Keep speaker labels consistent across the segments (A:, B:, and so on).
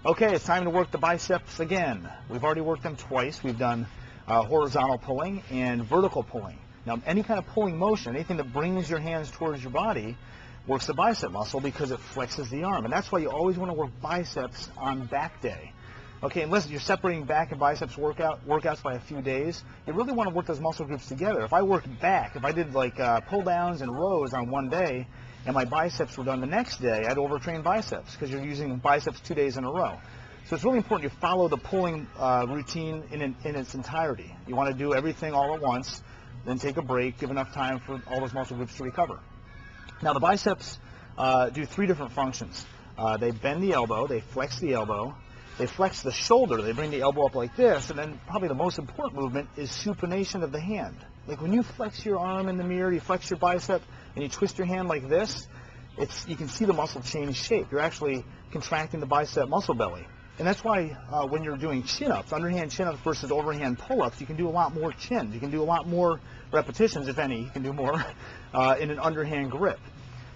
A: Okay, it's time to work the biceps again. We've already worked them twice. We've done horizontal pulling and vertical pulling. Now, any kind of pulling motion, anything that brings your hands towards your body, works the bicep muscle because it flexes the arm. And that's why you always want to work biceps on back day. Okay, unless you're separating back and biceps workouts by a few days, you really want to work those muscle groups together. If I worked back, if I did like pull downs and rows on one day, and my biceps were done the next day, I'd overtrain biceps because you're using biceps 2 days in a row. So it's really important you follow the pulling routine in its entirety. You want to do everything all at once, then take a break, give enough time for all those muscle groups to recover. Now the biceps do 3 different functions. They bend the elbow, they flex the elbow, they flex the shoulder, they bring the elbow up like this, and then probably the most important movement is supination of the hand. Like when you flex your arm in the mirror, you flex your bicep, and you twist your hand like this, you can see the muscle change shape. You're actually contracting the bicep muscle belly. And that's why when you're doing chin-ups, underhand chin-ups versus overhand pull-ups, you can do a lot more chins. You can do a lot more repetitions, if any. You can do more in an underhand grip.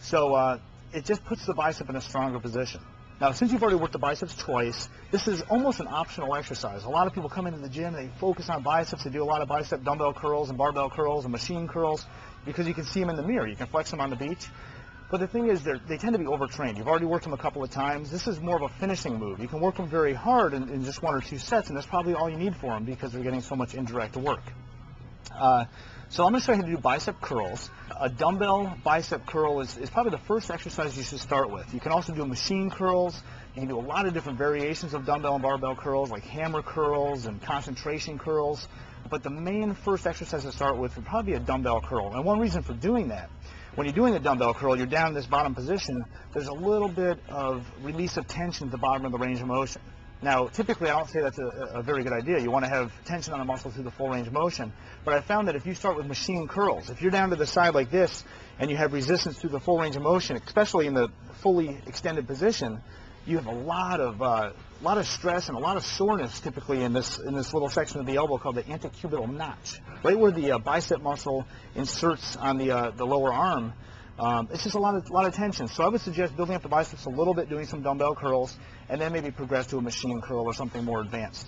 A: So it just puts the bicep in a stronger position. Now, since you've already worked the biceps twice, this is almost an optional exercise. A lot of people come into the gym, they focus on biceps, they do a lot of bicep dumbbell curls and barbell curls and machine curls because you can see them in the mirror. You can flex them on the beach. But the thing is, they tend to be overtrained. You've already worked them a couple of times. This is more of a finishing move. You can work them very hard in just 1 or 2 sets, and that's probably all you need for them because they're getting so much indirect work. So I'm going to show you how to do bicep curls. A dumbbell bicep curl is probably the first exercise you should start with. You can also do machine curls. You can do a lot of different variations of dumbbell and barbell curls, like hammer curls and concentration curls. But the main first exercise to start with would probably be a dumbbell curl. And one reason for doing that, when you're doing a dumbbell curl, you're down in this bottom position, there's a little bit of release of tension at the bottom of the range of motion. Now, typically, I don't say that's a very good idea. You want to have tension on the muscle through the full range of motion. But I found that if you start with machine curls, if you're down to the side like this and you have resistance through the full range of motion, especially in the fully extended position, you have a lot of stress and a lot of soreness typically in this little section of the elbow called the antecubital notch, right where the bicep muscle inserts on the lower arm. It's just a lot of tension. So I would suggest building up the biceps a little bit, doing some dumbbell curls, and then maybe progress to a machine curl or something more advanced.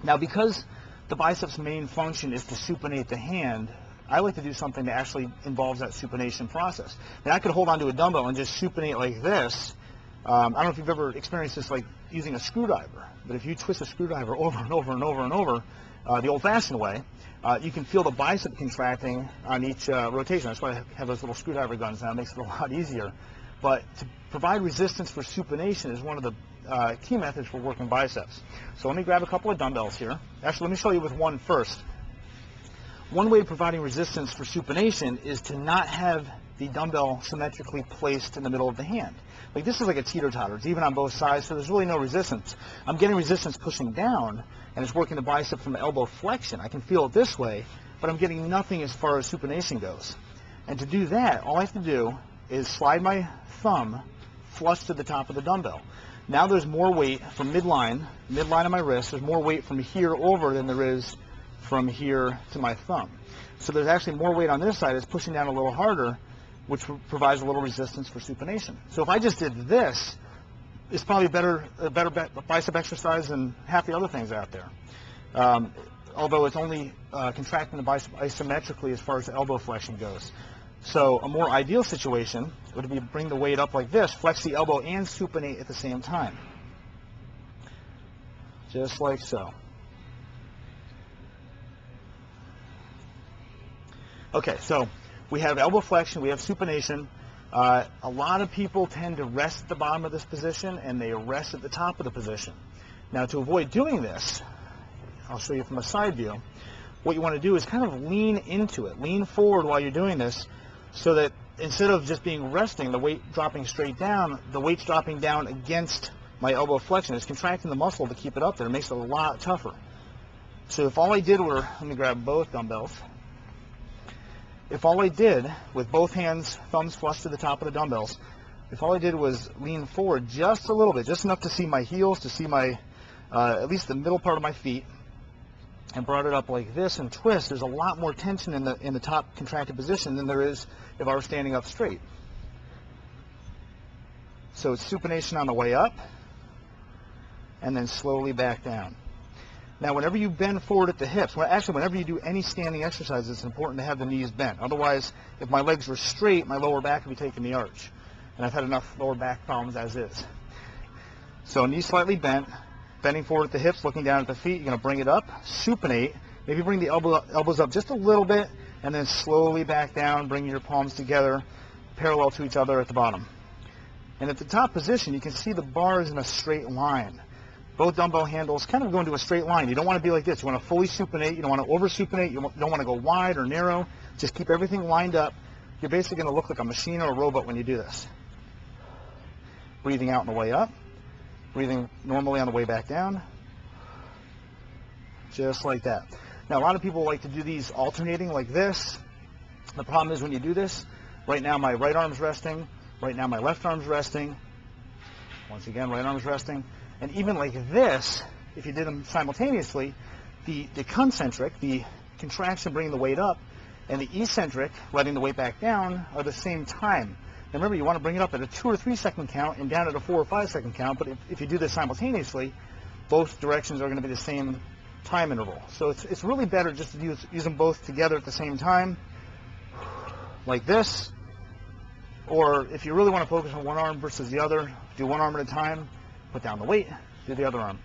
A: Now, because the biceps' main function is to supinate the hand, I like to do something that actually involves that supination process. Now, I could hold onto a dumbbell and just supinate like this. I don't know if you've ever experienced this like using a screwdriver, but if you twist a screwdriver over and over and over and over, the old-fashioned way, you can feel the bicep contracting on each rotation. That's why I have those little screwdriver guns now. It makes it a lot easier. But to provide resistance for supination is one of the key methods for working biceps. So let me grab a couple of dumbbells here. Actually, let me show you with one first. One way of providing resistance for supination is to not have the dumbbell symmetrically placed in the middle of the hand. Like this is like a teeter-totter. It's even on both sides, so there's really no resistance. I'm getting resistance pushing down, and it's working the bicep from the elbow flexion. I can feel it this way, but I'm getting nothing as far as supination goes. And to do that, all I have to do is slide my thumb flush to the top of the dumbbell. Now there's more weight from midline of my wrist. There's more weight from here over than there is from here to my thumb. So there's actually more weight on this side. It's pushing down a little harder, which provides a little resistance for supination. So if I just did this, it's probably a better bicep exercise than half the other things out there. Although it's only contracting the bicep isometrically as far as the elbow flexion goes. So a more ideal situation would be bring the weight up like this, flex the elbow and supinate at the same time. Just like so. Okay, so we have elbow flexion, we have supination. A lot of people tend to rest at the bottom of this position and they rest at the top of the position. Now to avoid doing this, I'll show you from a side view, what you want to do is kind of lean into it, lean forward while you're doing this so that instead of just being resting, the weight dropping straight down, the weight's dropping down against my elbow flexion. It's contracting the muscle to keep it up there. It makes it a lot tougher. So if all I did were, let me grab both dumbbells. If all I did with both hands, thumbs flush to the top of the dumbbells, if all I did was lean forward just a little bit, just enough to see my heels, to see my, at least the middle part of my feet, and brought it up like this and twist, there's a lot more tension in the top contracted position than there is if I were standing up straight. So it's supination on the way up, and then slowly back down. Now, whenever you bend forward at the hips, whenever you do any standing exercise, it's important to have the knees bent. Otherwise, if my legs were straight, my lower back would be taking the arch. And I've had enough lower back problems as is. So knees slightly bent, bending forward at the hips, looking down at the feet. You're going to bring it up, supinate. Maybe bring the elbows up just a little bit, and then slowly back down, bringing your palms together, parallel to each other at the bottom. And at the top position, you can see the bars in a straight line. Both dumbbell handles kind of go into a straight line. You don't want to be like this. You want to fully supinate. You don't want to over supinate. You don't want to go wide or narrow. Just keep everything lined up. You're basically going to look like a machine or a robot when you do this. Breathing out on the way up. Breathing normally on the way back down. Just like that. Now, a lot of people like to do these alternating like this. The problem is when you do this, right now my right arm's resting. Right now my left arm's resting. Once again, right arm's resting. And even like this, if you did them simultaneously, the concentric, the contraction bringing the weight up, and the eccentric, letting the weight back down, are the same time. Now remember, you want to bring it up at a 2 or 3 second count and down at a 4 or 5 second count, but if you do this simultaneously, both directions are going to be the same time interval. So it's really better just to use them both together at the same time, like this. Or if you really want to focus on one arm versus the other, do one arm at a time. Put down the weight, do the other arm.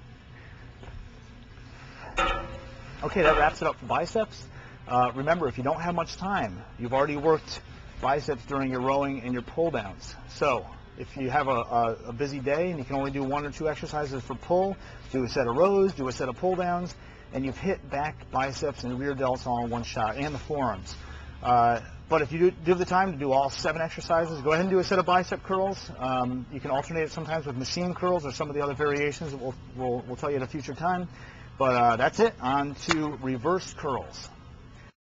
A: Okay, that wraps it up for biceps. Remember, if you don't have much time, you've already worked biceps during your rowing and your pull downs. So if you have a busy day and you can only do 1 or 2 exercises for pull, do a set of rows, do a set of pull downs, and you've hit back, biceps, and rear delts all in one shot, and the forearms. But if you do have the time to do all 7 exercises, go ahead and do a set of bicep curls. You can alternate it sometimes with machine curls or some of the other variations that we'll tell you at a future time. But that's it. On to reverse curls.